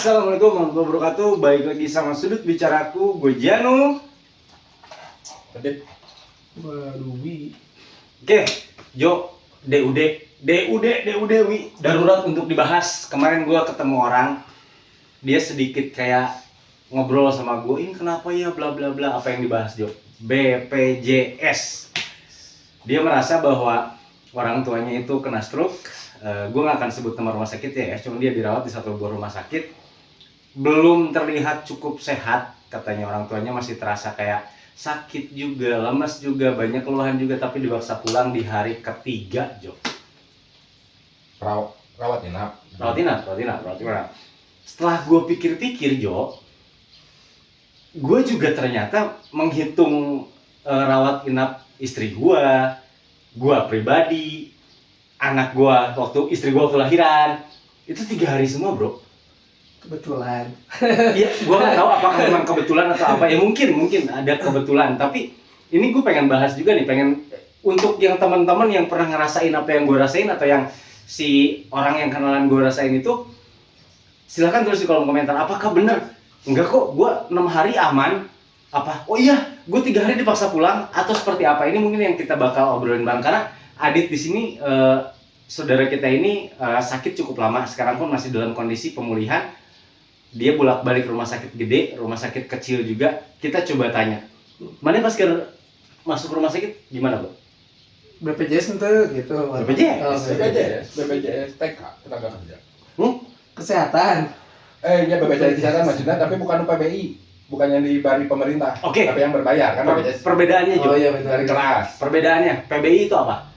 Assalamualaikum warahmatullahi wabarakatuh. Baik lagi sama sudut bicaraku, gue Janu. Adit. Waduh, Oke, Jo, DUD, Wi. Darurat untuk dibahas. Kemarin gue ketemu orang, dia sedikit kayak ngobrol sama gue. Ini kenapa ya, bla bla bla. Apa yang dibahas, Jo? BPJS. Dia merasa bahwa orang tuanya itu kena stroke. Gue gak akan sebut nama rumah sakit ya, cuma dia dirawat di satu buah rumah sakit. Belum terlihat cukup sehat, katanya orang tuanya masih terasa kayak sakit juga, lemas juga, banyak keluhan juga, tapi dipaksa pulang di hari ketiga, Jo. Rawat inap. Rawat inap. Setelah gue pikir-pikir, Jo, gue juga ternyata menghitung rawat inap istri gue pribadi, anak gue waktu istri gue waktu lahiran, itu 3 hari semua, bro. kebetulan. Iya, gue nggak tahu apakah memang kebetulan atau apa. Ya mungkin ada kebetulan. Tapi ini gue pengen bahas juga nih, pengen untuk yang teman-teman yang pernah ngerasain apa yang gue rasain atau yang si orang yang kenalan gue rasain itu, silahkan tulis di kolom komentar. Apakah benar? Enggak kok, gue 6 hari aman. Apa? Oh iya, gue 3 hari dipaksa pulang atau seperti apa? Ini mungkin yang kita bakal obrolin bareng karena Adit di sini saudara kita ini sakit cukup lama. Sekarang pun masih dalam kondisi pemulihan. Dia bolak-balik rumah sakit gede, rumah sakit kecil juga. Kita coba tanya, mana pas masuk rumah sakit gimana, Bro? BPJS itu gitu. BPJS? BPJS TK, tenaga kerja. Kesehatan. Ya BPJS kesehatan maksudnya, tapi bukan PBI, bukan yang diberi pemerintah, Oke. tapi yang berbayar kan BPJS. Perbedaannya, Jo. Oh iya benar. Dari kelas. Perbedaannya, PBI itu apa?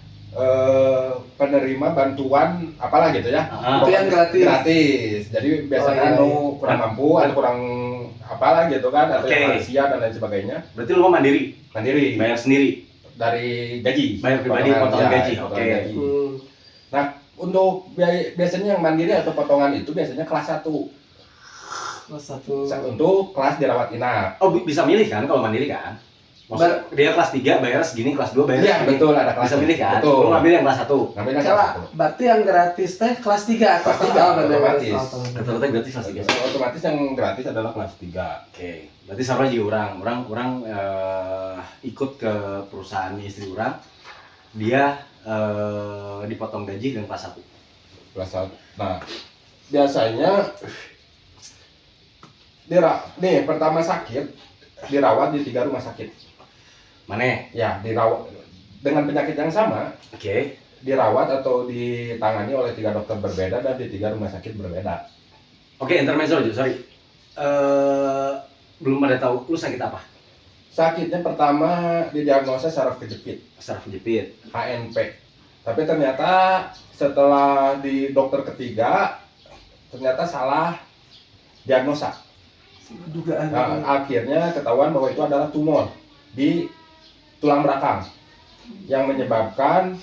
Penerima bantuan apalah gitu ya. Itu yang gratis. Gratis. Jadi biasanya kurang mampu atau kurang apalah gitu kan, atau yang lansia dan lain sebagainya. Berarti lu mau mandiri? Mandiri. Bayar sendiri? Dari gaji. Bayar pribadi, potongan gaji. Oke. Gaji. Nah, untuk biasanya yang mandiri atau potongan itu biasanya kelas 1. Kelas 1. Untuk kelas dirawat inap. Oh, bisa milih kan kalau mandiri kan? Maksudnya dia kelas 3 bayar segini, kelas 2 bayar Iya, segini. betul, ada kelas. Bisa milih kan? Betul. Lu ngambil yang kelas 1. Ngambil yang Kalau kelas 1. berarti yang gratis teh kelas 3 atau Kelas 3, otomatis. Rata-rata gratis kelas 3. Otomatis yang gratis adalah kelas 3. Oke. Berarti sama aja orang ikut ke perusahaan istri orang. Dia dipotong gaji dengan kelas 1. Kelas 1. Nah, biasanya nih pertama sakit dirawat di 3 rumah sakit. Mana? Ya, dirawat dengan penyakit yang sama. Oke. Dirawat atau ditangani oleh 3 dokter berbeda dan di 3 rumah sakit berbeda. Oke, intermezzo aja, sorry. Belum pada tahu lu sakit apa? Sakitnya pertama didiagnosa saraf kejepit, Saraf kejepit. HNP. Tapi ternyata setelah di dokter ketiga ternyata salah diagnosa. Dugaan. Nah, akhirnya ketahuan bahwa itu adalah tumor di tulang belakang yang menyebabkan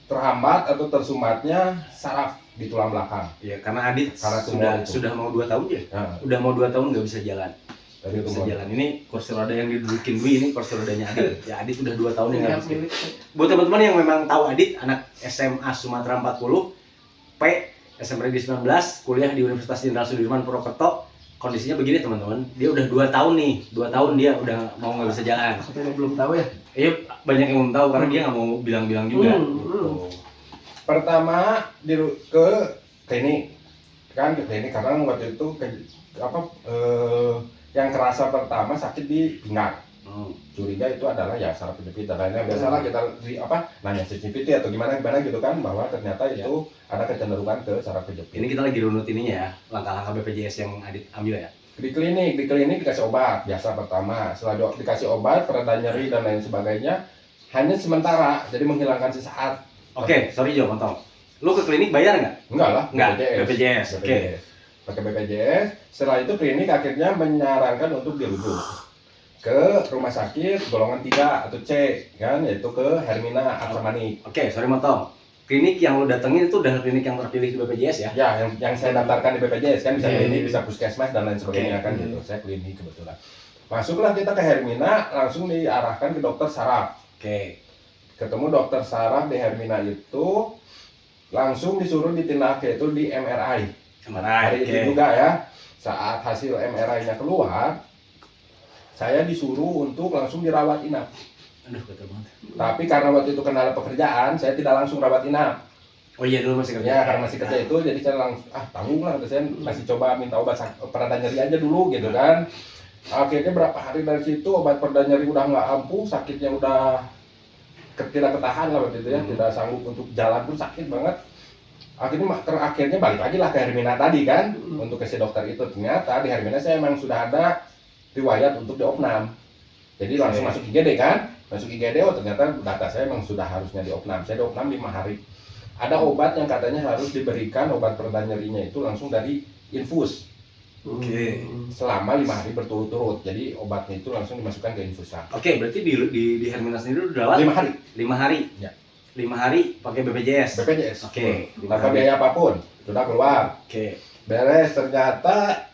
terhambat atau tersumbatnya saraf di tulang belakang. Ya, karena Adit Karena sudah mau 2 tahun ya. Nah, Udah mau 2 tahun nggak bisa jalan. dari Nggak bisa tumor. jalan. Ini kursi roda yang didudukin Dwi, ini kursi rodanya Adit. Ya, Adit udah 2 tahun yang nggak bisa. milik. Buat teman-teman yang memang tahu Adit, anak SMA Sumatera 40, P, SMP Negeri 19, kuliah di Universitas Jenderal Sudirman Purwokerto. Kondisinya begini teman-teman, dia udah 2 tahun nih, 2 tahun dia udah mau nggak bisa jalan. Katanya belum tahu ya. Iya, banyak yang belum tahu karena dia nggak mau bilang-bilang juga. Gitu. Pertama ke klinik, kan ke klinik karena waktu itu yang kerasa pertama sakit di pinggang. Curiga itu adalah ya saraf kejepit dan lainnya. Biasalah kita nanya CCTV atau gimana gitu kan, bahwa ternyata itu ada kecenderungan ke saraf kejepit. Ini kita lagi runut ininya ya, langkah-langkah BPJS yang Adit ambil ya. Di klinik dikasih obat biasa pertama. Setelah dikasih obat, pereda nyeri dan lain sebagainya, hanya sementara, jadi menghilangkan sesaat. Oke, sorry Jo, potong. Lu ke klinik bayar nggak? Enggak lah, Nggak, BPJS. Oke. Pakai BPJS. Setelah itu klinik akhirnya menyarankan untuk dirujuk ke rumah sakit golongan 3 atau C, kan, yaitu ke Hermina Aksamani. Oke, sorry motong. Klinik yang lu datengin itu udah klinik yang terpilih di BPJS ya? Ya, yang saya daftarkan di BPJS kan, bisa Oke. klinik, bisa puskesmas dan lain sebagainya kan gitu. Saya klinik kebetulan. Masuklah kita ke Hermina, langsung diarahkan ke dokter saraf. Oke. Ketemu dokter saraf di Hermina itu, langsung disuruh ditindak, yaitu di MRI. Hari oke. itu juga ya, saat hasil MRI-nya keluar, saya disuruh untuk langsung dirawat inap. Aduh, betul banget. Tapi karena waktu itu kendala pekerjaan, saya tidak langsung rawat inap. Oh iya, dulu masih kerja. Ya, karena masih kerja itu, jadi saya langsung, tanggung lah, saya masih coba minta obat pereda nyeri aja dulu gitu kan. Akhirnya berapa hari dari situ, obat pereda nyeri udah nggak ampuh, sakitnya udah tidak ketahan lah waktu itu ya, tidak sanggup untuk jalan tuh sakit banget. Akhirnya balik lagi lah ke Hermina tadi kan, untuk ke si dokter itu. Ternyata di Hermina saya emang sudah ada riwayat untuk diopnam. Jadi langsung masuk IGD kan, masuk IGD, oh ternyata data saya emang sudah harusnya diopnam. Saya diopnam 5 hari. Ada obat yang katanya harus diberikan, obat pereda nyerinya itu langsung dari infus Oke. selama 5 hari berturut-turut. Jadi obatnya itu langsung dimasukkan ke infusan. Oke, berarti di Hermina sendiri udah lewat 5 hari 5 hari. Ya. 5 hari pakai BPJS. BPJS. Oke. Tanpa biaya apapun, sudah keluar. Oke. Beres, ternyata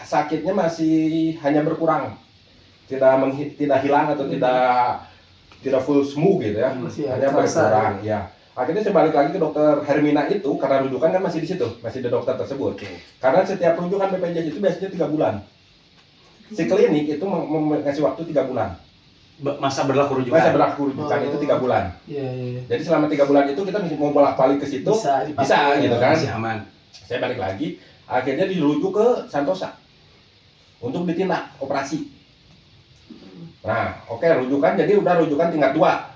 sakitnya masih hanya berkurang. Tidak hilang atau tidak full sembuh gitu ya. Masih Hanya terasa. berkurang, ya. Akhirnya saya balik lagi ke dokter Hermina itu karena rujukan kan masih di situ, masih di dokter tersebut. Oke. Karena setiap rujukan BPJS itu biasanya 3 bulan. Si klinik itu ngasih waktu 3 bulan. Masa berlaku rujukan. Masa berlaku rujukan itu 3 bulan. Iya, iya. Jadi selama 3 bulan itu kita masih mau bolak-balik ke situ, Bisa dipakai. bisa gitu kan. Masih aman. Saya balik lagi, akhirnya dirujuk ke Santosa untuk ditindak operasi. Nah, oke, rujukan jadi udah rujukan tingkat 2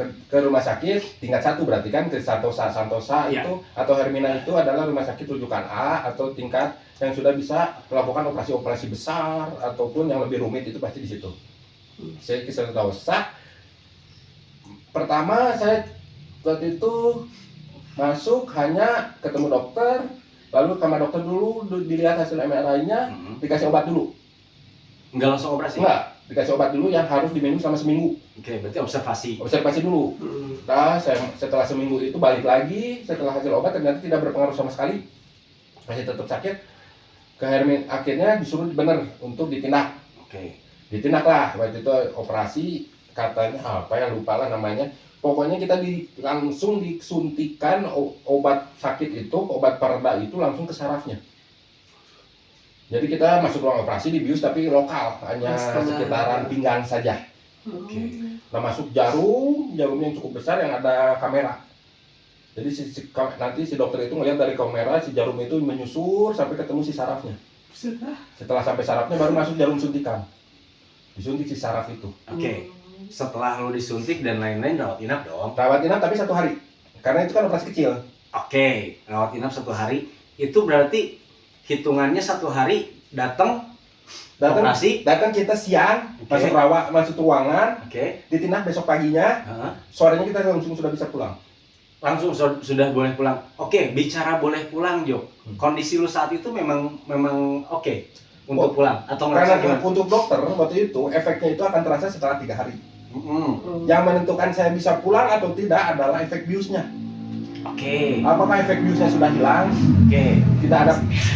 ke rumah sakit tingkat 1 berarti kan ke Santosa Iya. itu atau Hermina itu adalah rumah sakit rujukan A atau tingkat yang sudah bisa melakukan operasi-operasi besar ataupun yang lebih rumit itu pasti di situ. Saya ke Santosa. Pertama saya waktu itu masuk hanya ketemu dokter, lalu sama dokter dulu dilihat hasil MRI-nya, dikasih obat dulu. Enggak langsung operasi. Enggak, dikasih obat dulu yang harus diminum selama seminggu. Oke, berarti observasi. Observasi dulu. Nah, setelah seminggu itu balik lagi, setelah hasil obat ternyata tidak berpengaruh sama sekali, masih tetap sakit. Ke Hermin akhirnya disuruh bener untuk ditindak. Oke. Ditindak lah, waktu itu operasi katanya apa ya lupa lah namanya. Pokoknya kita langsung disuntikan obat sakit itu, obat pereda itu langsung ke sarafnya. Jadi kita masuk ruang operasi dibius tapi lokal, hanya sekitaran pinggang saja. Oke. Nah masuk jarumnya yang cukup besar yang ada kamera. Jadi nanti si dokter itu ngeliat dari kamera si jarum itu menyusur sampai ketemu si sarafnya. Setelah sampai sarafnya baru masuk jarum suntikan. Disuntik si saraf itu. Oke. Setelah lo disuntik dan lain-lain rawat inap dong. Rawat inap tapi 1 hari. Karena itu kan operasi kecil. Oke, rawat inap 1 hari. Itu berarti hitungannya 1 hari datang operasi. Datang kita siang, Oke. masuk ruangan, Oke. ditindak besok paginya, Heeh. sorenya kita langsung sudah bisa pulang. Langsung sudah boleh pulang. Oke, bicara boleh pulang, Jo. Kondisi lu saat itu memang oke untuk pulang atau ngerasa Karena gimana? untuk dokter waktu itu efeknya itu akan terasa setelah 3 hari. Yang menentukan saya bisa pulang atau tidak adalah efek biusnya. Oke. Apakah efek biusnya sudah hilang, Oke. tidak ada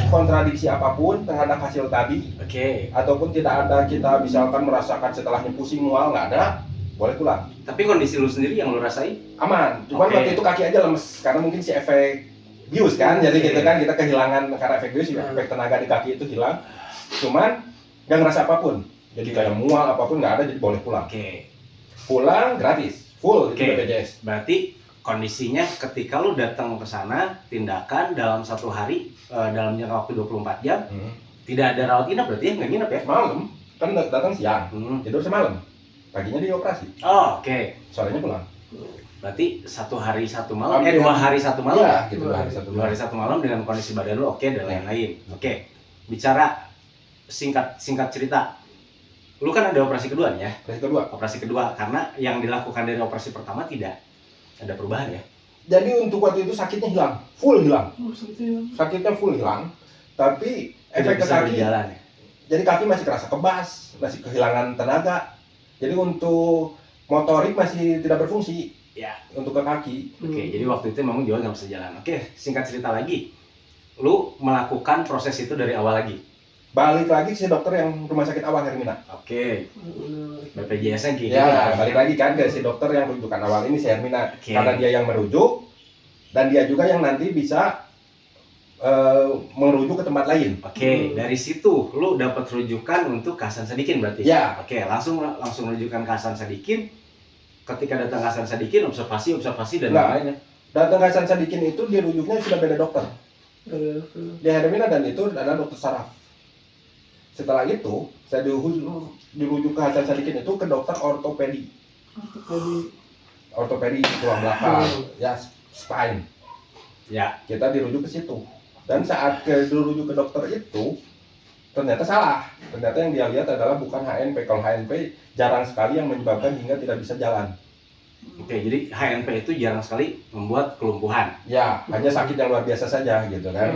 kontradiksi apapun terhadap hasil tadi, Oke. ataupun tidak ada kita misalkan merasakan setelahnya pusing mual, nggak ada, boleh pulang. Tapi kondisi lu sendiri yang lu rasain? Aman. Cuman Oke. waktu itu kaki aja lemes karena mungkin si efek bius kan, jadi Oke. gitu kan kita kehilangan karena efek bius, efek tenaga di kaki itu hilang. Cuman nggak ngerasa apapun. Jadi Oke. kayak mual apapun nggak ada, jadi boleh pulang. Oke. Pulang gratis, full Oke. itu BPJS. Berarti kondisinya ketika lu datang ke sana, tindakan dalam 1 hari dalam jangka waktu 24 jam, tidak ada rawat inap berarti ya, nggak nginep ya? Malam kan datang siang, Hmm. tidur semalam, paginya dioperasi, Oh, oke. sorenya pulang. Berarti 1 hari 1 malam, Hampir. 2 hari 1 malam Iya, ya? gitu 2 hari 1 2 hari 1 malam dengan kondisi badan lu oke dan lain-lain. Oke. Bicara singkat cerita. Lu kan ada operasi kedua nih ya? Operasi kedua. Operasi kedua karena yang dilakukan dari operasi pertama tidak ada perubahan ya? Jadi untuk waktu itu sakitnya hilang, full hilang, Oh, seperti sakitnya full hilang, tapi Tidak efek ke bisa kaki, berjalan ya? jadi kaki masih kerasa kebas, masih kehilangan tenaga. Jadi untuk motorik masih tidak berfungsi. Ya. Untuk ke kaki. Oke, jadi waktu itu memang Joel nggak bisa jalan. Oke, singkat cerita lagi, lu melakukan proses itu dari awal lagi. Balik lagi ke si dokter yang rumah sakit awal Hermina. Oke, BPJS-nya gitu. Ya, balik lagi kan ke si dokter yang rujukan awal ini si Hermina. Oke. Karena dia yang merujuk dan dia juga yang nanti bisa merujuk ke tempat lain. Oke, dari situ lu dapat rujukan untuk ke Hasan Sadikin berarti. Ya. Oke, langsung rujukan ke Hasan Sadikin. Ketika datang ke Hasan Sadikin, observasi dan Nah. lain-lainnya. Datang ke Hasan Sadikin itu dirujuknya sudah beda dokter. Di Hermina dan itu adalah dokter saraf. Setelah itu, saya dirujuk ke Hasan Sadikin itu ke dokter ortopedi. Ortopedi tulang belakang, ya spine. Ya. Kita dirujuk ke situ. Dan saat dirujuk ke dokter itu, ternyata salah. Ternyata yang dia lihat adalah bukan HNP. Kalau HNP jarang sekali yang menyebabkan hingga tidak bisa jalan. Oke, jadi HNP itu jarang sekali membuat kelumpuhan. Ya, hanya sakit yang luar biasa saja gitu kan.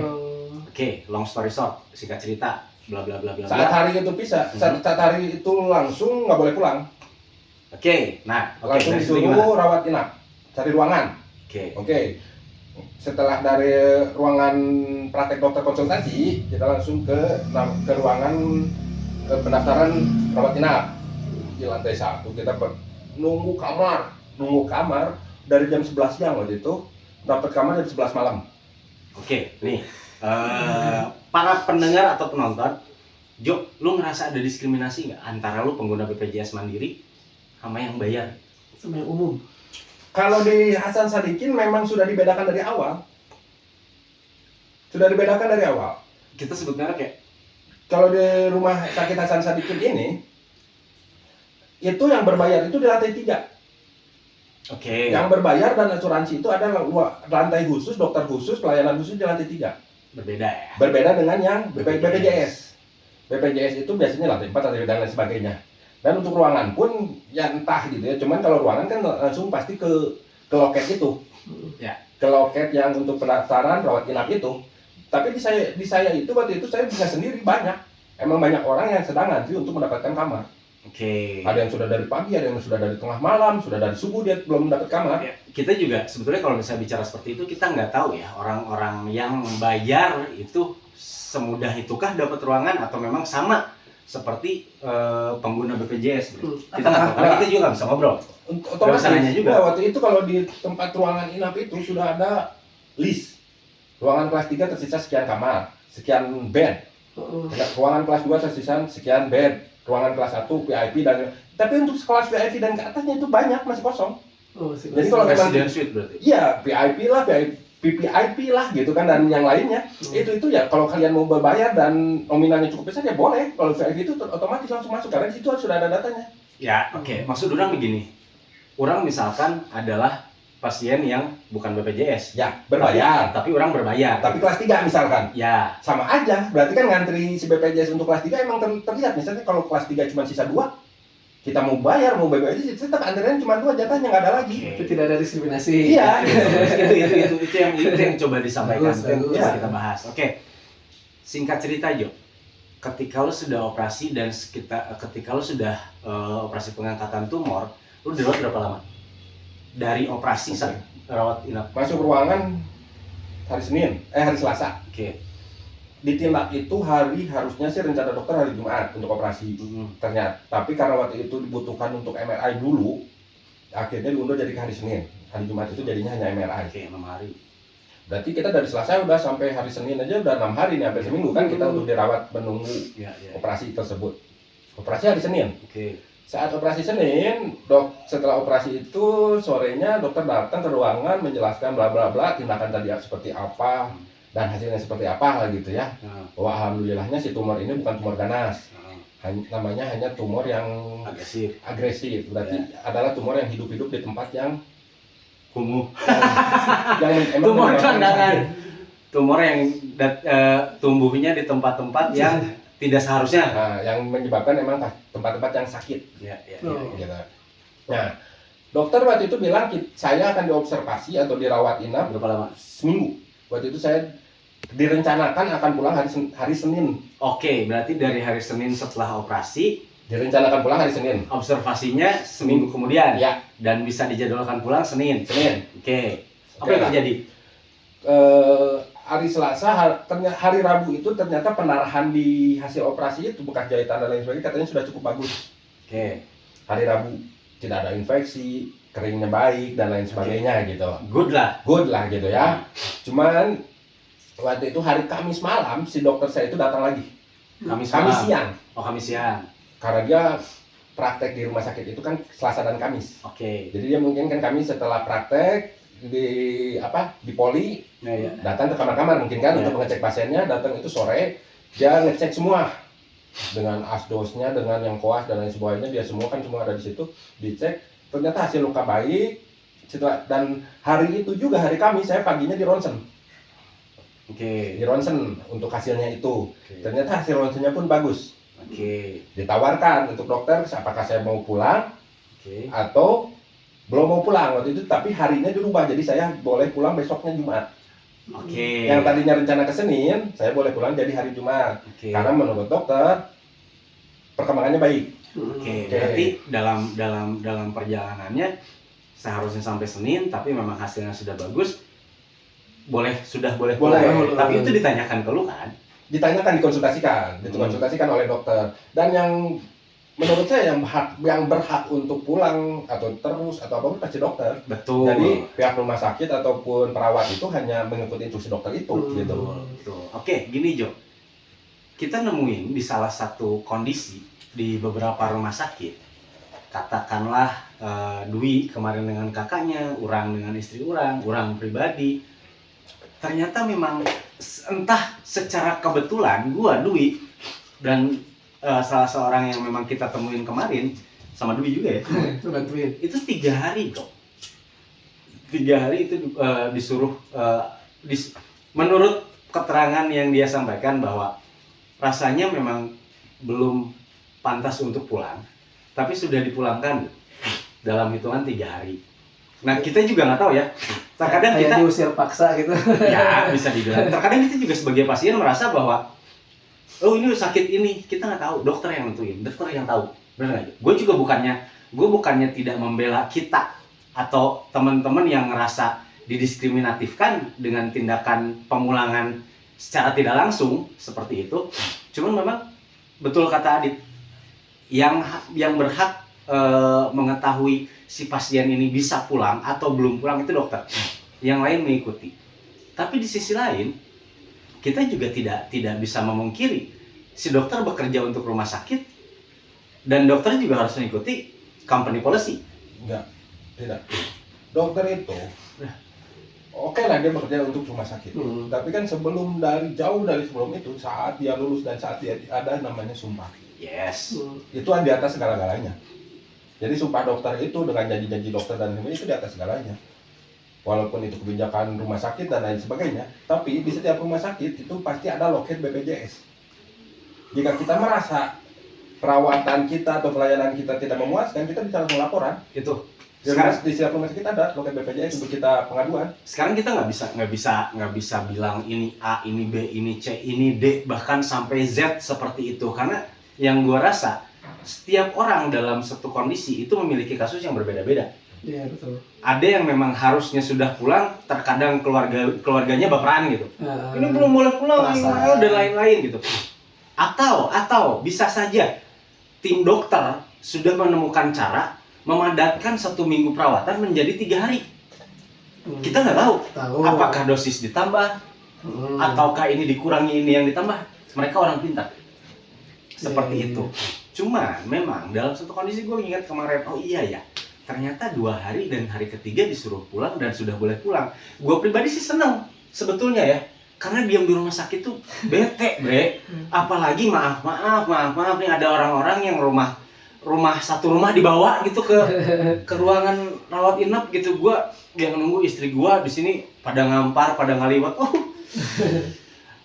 Oke, long story short, singkat cerita, bla bla bla bla. Saat hari itu bisa, saat hari itu langsung nggak boleh pulang. Oke, nah, Langsung dari situ disuruh rawat inap, cari ruangan. Oke. Oke. Setelah dari ruangan praktek dokter konsultasi, kita langsung ke ruangan pendaftaran rawat inap di lantai 1. Kita nunggu kamar dari jam 11 siang waktu itu, dapat kamar jam 11 malam. Oke, nih para pendengar atau penonton, Jo, lu ngerasa ada diskriminasi nggak antara lu pengguna BPJS Mandiri sama yang bayar? Sama yang umum. Kalau di Hasan Sadikin memang sudah dibedakan dari awal. Kita sebut merek ya? Kalau di rumah sakit Hasan Sadikin ini, itu yang berbayar itu di lantai 3. Oke. Yang berbayar dan asuransi itu ada lantai khusus, dokter khusus, pelayanan khusus di lantai 3. Berbeda ya? Berbeda dengan yang BPJS. BPJS itu biasanya lantai 4 dan lain sebagainya. Dan untuk ruangan pun ya entah gitu ya. Cuman kalau ruangan kan langsung pasti ke loket itu. Ya. Ke loket yang untuk pendaftaran rawat inap itu. Tapi di saya itu waktu itu saya bisa sendiri banyak. Emang banyak orang yang sedang ngantri untuk mendapatkan kamar. Oke. Ada yang sudah dari pagi, ada yang sudah dari tengah malam, sudah dari subuh dia belum mendapat kamar. Ya, kita juga sebetulnya kalau misalnya bicara seperti itu, kita nggak tahu ya orang-orang yang bayar itu semudah itukah dapat ruangan atau memang sama seperti pengguna BPJS. Kita nggak tahu, karena kita juga nggak bisa ngobrol. Otomatis nanya juga. waktu itu kalau di tempat ruangan inap itu sudah ada list. Ruangan kelas 3 tersisa sekian kamar, sekian bed. Ruangan kelas 2 tersisa sekian bed. Ruangan kelas 1 VIP dan tapi untuk kelas VIP dan ke atasnya itu banyak masih kosong. Jadi kalau memang Resident suite berarti. iya VIP lah, VIP lah gitu kan dan yang lainnya itu ya kalau kalian mau berbayar dan nominalnya cukup besar ya boleh. Kalau VIP itu otomatis langsung masuk karena di situ sudah ada datanya. Ya, oke. Maksud orang begini. Orang misalkan adalah pasien yang bukan BPJS. Ya, berbayar. Tapi orang berbayar. Tapi kelas 3 misalkan. Ya. Sama aja, berarti kan ngantri si BPJS untuk kelas 3 emang terlihat. Misalnya kalau kelas 3 cuma sisa 2, kita mau bayar, mau BPJS, tetap antriannya cuma 2, jatahnya nggak ada lagi. Itu tidak ada diskriminasi. Iya. itu yang coba disampaikan. Bagus, Itu yang bagus. kita bahas. Oke. Singkat cerita, Jo. Ketika lo sudah operasi dan ketika lo sudah operasi pengangkatan tumor, lo dirawat berapa lama? Dari operasi rawat inap. Masuk ruangan hari Selasa. Oke. Ditindak itu harusnya sih rencana dokter hari Jumat untuk operasi. Ternyata, tapi karena waktu itu dibutuhkan untuk MRI dulu, akhirnya diundur jadi ke hari Senin. Hari Jumat itu jadinya hanya MRI. Oke, 6 hari. Berarti kita dari Selasa udah sampai hari Senin aja udah 6 hari nih, hampir seminggu kan kita untuk dirawat menunggu Ya. operasi tersebut. Operasi hari Senin. Oke. Saat operasi Senin, setelah operasi itu sorenya dokter datang ke ruangan menjelaskan bla bla bla tindakan tadi seperti apa dan hasilnya seperti apa lah gitu ya. Bahwa alhamdulillahnya si tumor ini bukan tumor ganas. Namanya hanya tumor yang agresif. Berarti adalah tumor yang hidup-hidup di tempat yang Kumuh. yang Tumor kandangan. Tumor yang tumbuhnya di tempat-tempat yang tidak seharusnya. Nah, yang menyebabkan memang tempat-tempat yang sakit. Ya. Gitu. Nah, dokter waktu itu bilang saya akan diobservasi atau dirawat inap Berapa lama? seminggu. Waktu itu saya direncanakan akan pulang hari Senin. Oke, berarti dari hari Senin setelah operasi, Direncanakan pulang hari Senin. observasinya seminggu kemudian. Ya. Dan bisa dijadwalkan pulang Senin. Oke Oke. Apa yang lah. terjadi? Hari Selasa, hari Rabu itu ternyata pendarahan di hasil operasi itu bekas jahitan dan lain sebagainya katanya sudah cukup bagus. Oke. Hari Rabu tidak ada infeksi, keringnya baik dan lain sebagainya gitu. Good lah. Good lah gitu ya. Cuman waktu itu hari Kamis malam si dokter saya itu datang lagi. Kamis Kamis malam. siang. Oh, Kamis siang. Karena dia praktek di rumah sakit itu kan Selasa dan Kamis. Oke. Jadi dia mungkin kan Kamis setelah praktek di poli Ya. datang ke kamar-kamar mungkin kan Ya. untuk mengecek pasiennya, datang itu sore dia ngecek semua dengan asdosnya, dengan yang koas dan lain sebagainya, dia semua kan semua ada di situ, dicek, ternyata hasil luka baik. Dan hari itu juga hari Kamis saya paginya di ronsen Oke. untuk hasilnya itu. Oke. Ternyata hasil ronsennya pun bagus. Oke. Ditawarkan untuk dokter apakah saya mau pulang Oke. atau belum mau pulang waktu itu, tapi harinya dirubah jadi saya boleh pulang besoknya Jumat. Oke. Yang tadinya rencana ke Senin, saya boleh pulang jadi hari Jumat. Oke. Karena menurut dokter perkembangannya baik. Oke, Oke. berarti dalam perjalanannya seharusnya sampai Senin, tapi memang hasilnya sudah bagus, sudah boleh Boleh. pulang. Tapi itu ditanyakan ke lu kan? Ditanyakan, dikonsultasikan oleh dokter. Dan yang menurut saya yang berhak untuk pulang atau terus atau apapun pasti dokter. Betul. Jadi pihak rumah sakit ataupun perawat itu hanya mengikuti instruksi dokter itu gitu. Betul. Oke, gini Jo. Kita nemuin di salah satu kondisi di beberapa rumah sakit, katakanlah Dwi kemarin dengan kakaknya, orang dengan istri orang pribadi. Ternyata memang entah secara kebetulan gua Dwi dan salah seorang yang memang kita temuin kemarin sama Dwi juga ya. Itu bantuin. Itu 3 hari bro. 3 hari itu disuruh menurut keterangan yang dia sampaikan bahwa rasanya memang belum pantas untuk pulang, tapi sudah dipulangkan dalam hitungan 3 hari. Nah kita juga nggak tahu ya. Terkadang Kayak kita diusir paksa gitu. ya bisa dibilang. Terkadang kita juga sebagai pasien merasa bahwa oh ini sakit ini, kita nggak tahu, dokter yang nentuin, dokter yang tahu, benar nggak? Gue bukannya tidak membela kita atau teman-teman yang ngerasa didiskriminatifkan dengan tindakan pemulangan secara tidak langsung seperti itu. Cuman memang betul kata Adit, yang berhak mengetahui si pasien ini bisa pulang atau belum pulang itu dokter, yang lain mengikuti. Tapi di sisi lain kita juga tidak bisa memungkiri si dokter bekerja untuk rumah sakit dan dokter juga harus mengikuti company policy. Enggak, tidak. Dokter itu oke lah dia bekerja untuk rumah sakit. Tapi kan jauh dari sebelum itu, saat dia lulus dan saat dia ada namanya sumpah. Yes. Itu di atas segala-galanya. Jadi sumpah dokter itu dengan janji-janji dokter dan sebagainya itu di atas segalanya. Walaupun itu kebijakan rumah sakit dan lain sebagainya, tapi di setiap rumah sakit itu pasti ada loket BPJS. Jika kita merasa perawatan kita atau pelayanan kita tidak memuaskan, kita bisa langsung laporan. Itu. Sekarang di setiap rumah sakit ada loket BPJS untuk kita pengaduan. Sekarang kita nggak bisa bilang ini A, ini B, ini C, ini D, bahkan sampai Z seperti itu, karena yang gua rasa setiap orang dalam satu kondisi itu memiliki kasus yang berbeda-beda. Iya betul. Ada yang memang harusnya sudah pulang, terkadang keluarganya baperan gitu. Ini belum boleh pulang, Perasaan. dan lain-lain gitu. Atau bisa saja tim dokter sudah menemukan cara memadatkan 1 minggu perawatan menjadi 3 hari. Kita nggak tahu apakah dosis ditambah ataukah ini dikurangi, ini yang ditambah. Mereka orang pintar seperti itu. Cuma memang dalam satu kondisi gue ingat kemarin, oh iya ya, ternyata 2 hari dan hari ketiga disuruh pulang dan sudah boleh pulang. Gue pribadi sih seneng sebetulnya ya, karena diam di rumah sakit tuh bete bre. Apalagi maaf nih ada orang-orang yang satu rumah dibawa gitu ke ruangan rawat inap gitu. Gue yang nunggu istri gue di sini pada ngampar, pada ngaliwat.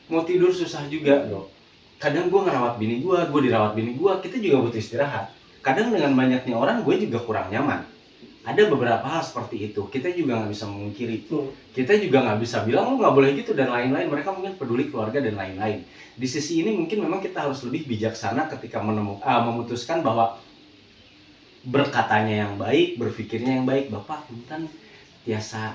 Mau tidur susah juga bro. Kadang gue ngerawat bini gue dirawat bini gue, kita juga butuh istirahat. Kadang dengan banyaknya orang, gue juga kurang nyaman. Ada beberapa hal seperti itu, kita juga nggak bisa memungkiri. Kita juga nggak bisa bilang, oh nggak boleh gitu dan lain-lain. Mereka mungkin peduli keluarga dan lain-lain. Di sisi ini mungkin memang kita harus lebih bijaksana ketika memutuskan bahwa berkatanya yang baik, berpikirnya yang baik. Bapak, punten tiasa,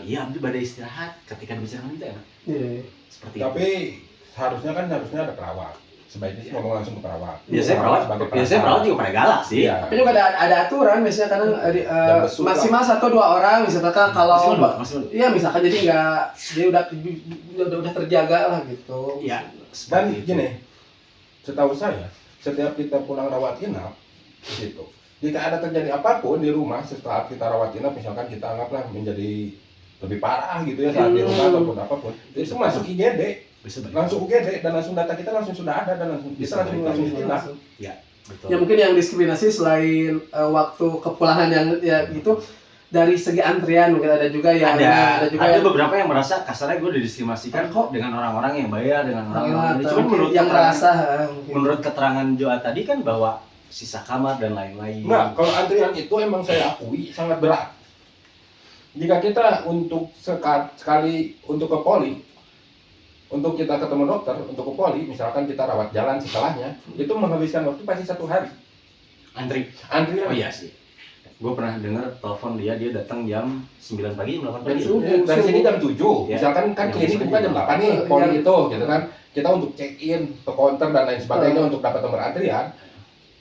ya abdi badai istirahat ketika bicara kita enak. Iya. Seperti Tapi itu. harusnya ada perawat. sebaiknya sih ngomong langsung ke perawat. Biasanya Sebagai perawat juga pada galak sih. Iya. Tapi juga ada aturan biasanya kadang Jam besuk maksimal 1-2 orang misalkan kalau Maksimal. iya misalkan jadi nggak dia udah terjaga lah gitu. Iya. Dan Seperti itu. gini, setahu saya, setiap kita pulang rawat inap, gitu. Jika ada terjadi apapun di rumah setelah kita rawat inap, misalkan kita anggaplah menjadi lebih parah gitu ya saat di rumah ataupun apapun, itu masuk IGD, Bisa banyak. langsung UGD dan langsung data kita langsung sudah ada dan langsung bisa langsung ditindak. Betul. Ya mungkin yang diskriminasi selain waktu kepulangan yang ya gitu dari segi antrian mungkin ada juga yang ada juga ada yang beberapa yang merasa kasarnya gue didiskriminasikan kok dengan orang-orang yang bayar dengan orang-orang ini. atau Cuman menurut yang keterangan- merasa mungkin. menurut keterangan Joa tadi kan bahwa sisa kamar dan lain-lain. Nah, kalau antrian itu emang saya akui sangat berat. Jika kita untuk sekali untuk ke poli, untuk kita ketemu dokter, untuk ke poli, misalkan kita rawat jalan setelahnya, itu menghabiskan waktu pasti 1 hari. Antri. Antrian. Oh iya sih. Gue pernah dengar telepon dia datang jam 9 pagi, jam 8 pagi. Subuh. Dari sini jam 7, Ya. misalkan kan Jam klinik subuh. buka jam 8 nih, Ya. poli itu gitu kan. Kita untuk check in ke counter dan lain sebagainya untuk dapat nomor antrian.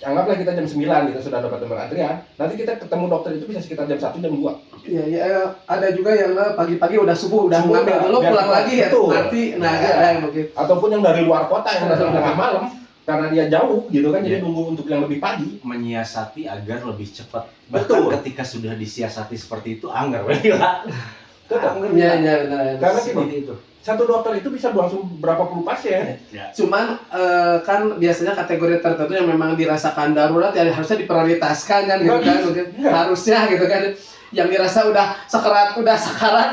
Anggaplah kita jam 9 gitu sudah dapat nomor antrian. Nanti kita ketemu dokter itu bisa sekitar jam 1, jam 2. Iya, ya, ada juga yang pagi-pagi udah subuh udah Subuh ngambil udah, dulu biar pulang cepat. lagi ya Betul. nanti nah Ya. ada yang begitu. Ataupun yang dari luar kota yang datang tengah malam karena dia jauh gitu kan, jadi Ya. nunggu untuk yang lebih pagi. Menyiasati agar lebih cepat. Betul. Bahkan ketika sudah disiasati seperti itu, anggar gila. Tetap. Iya, iya benar. Karena Seperti gini, itu. satu dokter itu bisa langsung berapa puluh pasien. Ya. Cuman kan biasanya kategori tertentu yang memang dirasakan darurat ya harusnya diprioritaskan kan gitu kan mungkin harusnya gitu kan yang dirasa udah sekarat Enggak,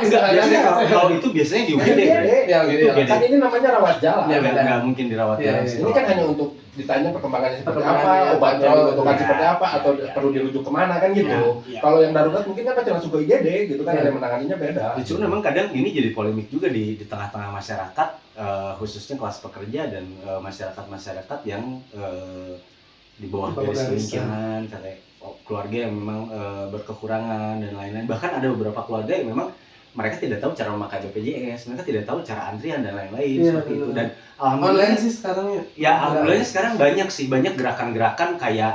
istilahnya. biasanya kalau itu biasanya di UGD. Iya, Bre. Ya, Itu gitu. UGD. Kan ini namanya rawat jalan. Ya, beda. Nggak mungkin dirawat Iya, jalan iya. sih. Ini kan hanya untuk ditanya perkembangannya seperti apa, Perkembangannya, obatnya kontrol, dibutuhkan ya, seperti apa, atau ya. perlu dirujuk kemana kan gitu. Ya. Kalau yang darurat mungkin kan pasti langsung ke IGD gitu kan, Ya. ada yang menanganinya beda. Cuman memang kadang ini jadi polemik juga di tengah-tengah masyarakat, khususnya kelas pekerja dan masyarakat-masyarakat yang di bawah Di bawah garis garis, kemiskinan, katanya keluarga yang memang berkekurangan dan lain-lain. Bahkan ada beberapa keluarga yang memang mereka tidak tahu cara memakai BPJS, mereka tidak tahu cara antrian dan lain-lain Iya, seperti itu. benar. Dan Online alhamdulillah sih sekarang ya. ya alhamdulillahnya sekarang banyak sih, banyak gerakan-gerakan kayak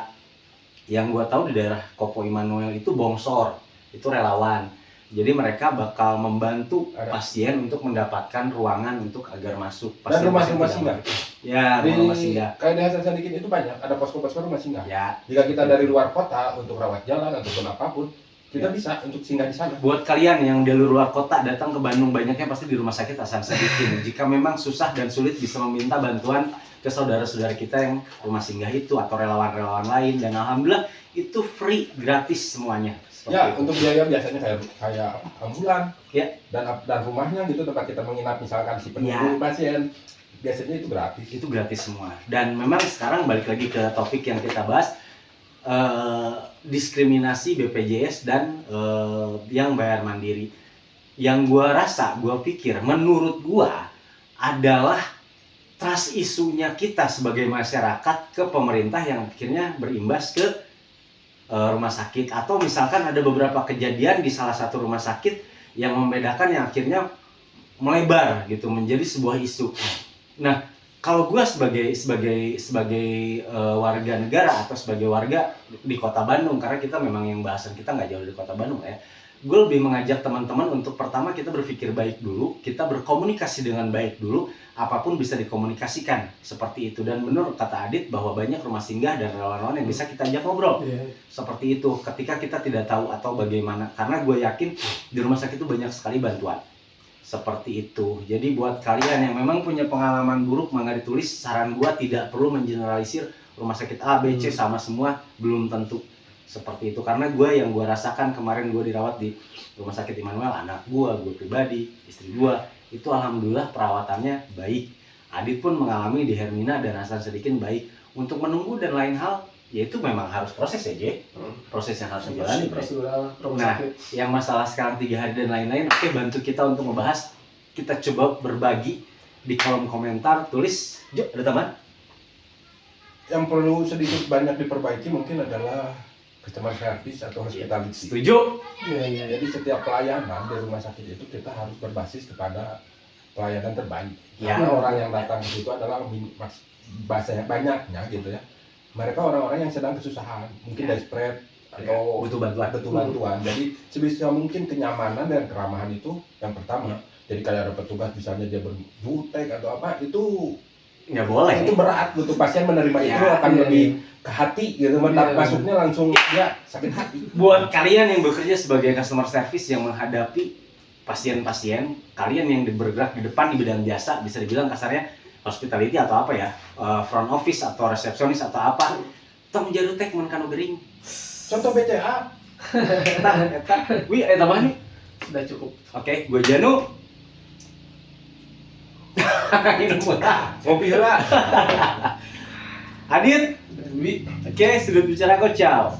yang gua tahu di daerah Kopo Immanuel itu Bongsor, itu relawan. Jadi mereka bakal membantu Ada. pasien untuk mendapatkan ruangan untuk agar masuk. Dan rumah-rumah tidak- singgah. Ya, Di rumah singgah. kayak di Hasan Sadikin itu banyak, ada posko-posko rumah singgah. Ya, Jika kita dari luar kota untuk rawat jalan ataupun apapun, kita Ya. bisa untuk singgah di sana. buat kalian yang dari luar kota datang ke Bandung, banyaknya pasti di rumah sakit Hasan Sadikin. Jika memang susah dan sulit bisa meminta bantuan ke saudara-saudara kita yang rumah singgah itu atau relawan-relawan lain, dan alhamdulillah itu free, gratis semuanya. Seperti Ya, itu. untuk biaya biasanya kayak ambulan. Ya. Dan rumahnya gitu tempat kita menginap misalkan si penunggu pasien, biasanya itu gratis. Itu gratis semua. Dan memang sekarang balik lagi ke topik yang kita bahas, diskriminasi BPJS dan yang bayar mandiri. Yang gua rasa, gua pikir, menurut gua adalah trust isunya kita sebagai masyarakat ke pemerintah yang akhirnya berimbas ke rumah sakit. Atau misalkan ada beberapa kejadian di salah satu rumah sakit yang membedakan yang akhirnya melebar gitu menjadi sebuah isu. Nah, kalau gue sebagai warga negara atau sebagai warga di Kota Bandung, karena kita memang yang bahasan kita nggak jauh dari Kota Bandung ya, gue lebih mengajak teman-teman untuk pertama kita berpikir baik dulu, kita berkomunikasi dengan baik dulu, apapun bisa dikomunikasikan seperti itu. Dan benar kata Adit bahwa banyak rumah singgah dan relawan yang bisa kita ajak ngobrol Iya. seperti itu ketika kita tidak tahu atau bagaimana, karena gue yakin di rumah sakit itu banyak sekali bantuan seperti itu. Jadi buat kalian yang memang punya pengalaman buruk, mangga ditulis. Saran gue tidak perlu mengeneralisir rumah sakit A, B, C sama semua, belum tentu seperti itu. Karena yang gue rasakan kemarin gue dirawat di rumah sakit Immanuel, anak gue pribadi, istri gue, itu alhamdulillah perawatannya baik. Adit pun mengalami di Hermina dan Hasan Sadikin baik. Untuk menunggu dan lain hal, yaitu memang harus proses ya, J. Proses yang harus dijalani. Bre. Prosedural rumah Nah, sakit. yang masalah sekarang 3 hari dan lain-lain, oke, bantu kita untuk membahas. Kita coba berbagi di kolom komentar, tulis. Jo, ada tambahan? Yang perlu sedikit banyak diperbaiki mungkin adalah customer service atau hospitality. Setuju? Iya, iya. Jadi setiap pelayanan di rumah sakit itu kita harus berbasis kepada pelayanan terbaik. Ya. Karena orang yang datang ke situ adalah bahasanya banyaknya gitu ya. Mereka orang-orang yang sedang kesusahan, mungkin Ya. desperate atau butuh bantuan. butuh bantuan. Jadi sebisa mungkin kenyamanan dan keramahan itu yang pertama. Jadi kayak ada petugas misalnya dia berjutek atau apa, itu Nggak boleh. itu berat, butuh pasien menerima Ya, itu akan iya, lebih ke hati gitu. Iya. Masuknya langsung ya sakit hati. Buat kalian yang bekerja sebagai customer service yang menghadapi pasien-pasien, kalian yang bergerak di depan di bidang jasa, bisa dibilang kasarnya hospitality atau apa ya, front office atau resepsionis atau apa, tong jaru teh mun kanu gering. Contoh BCA, Eta, wih, tambahan nih. Sudah cukup. Oke, gue Janu. Ini mudah. ngopi heula. Adit. Wi. Oke, sudut bicara kau, ciao.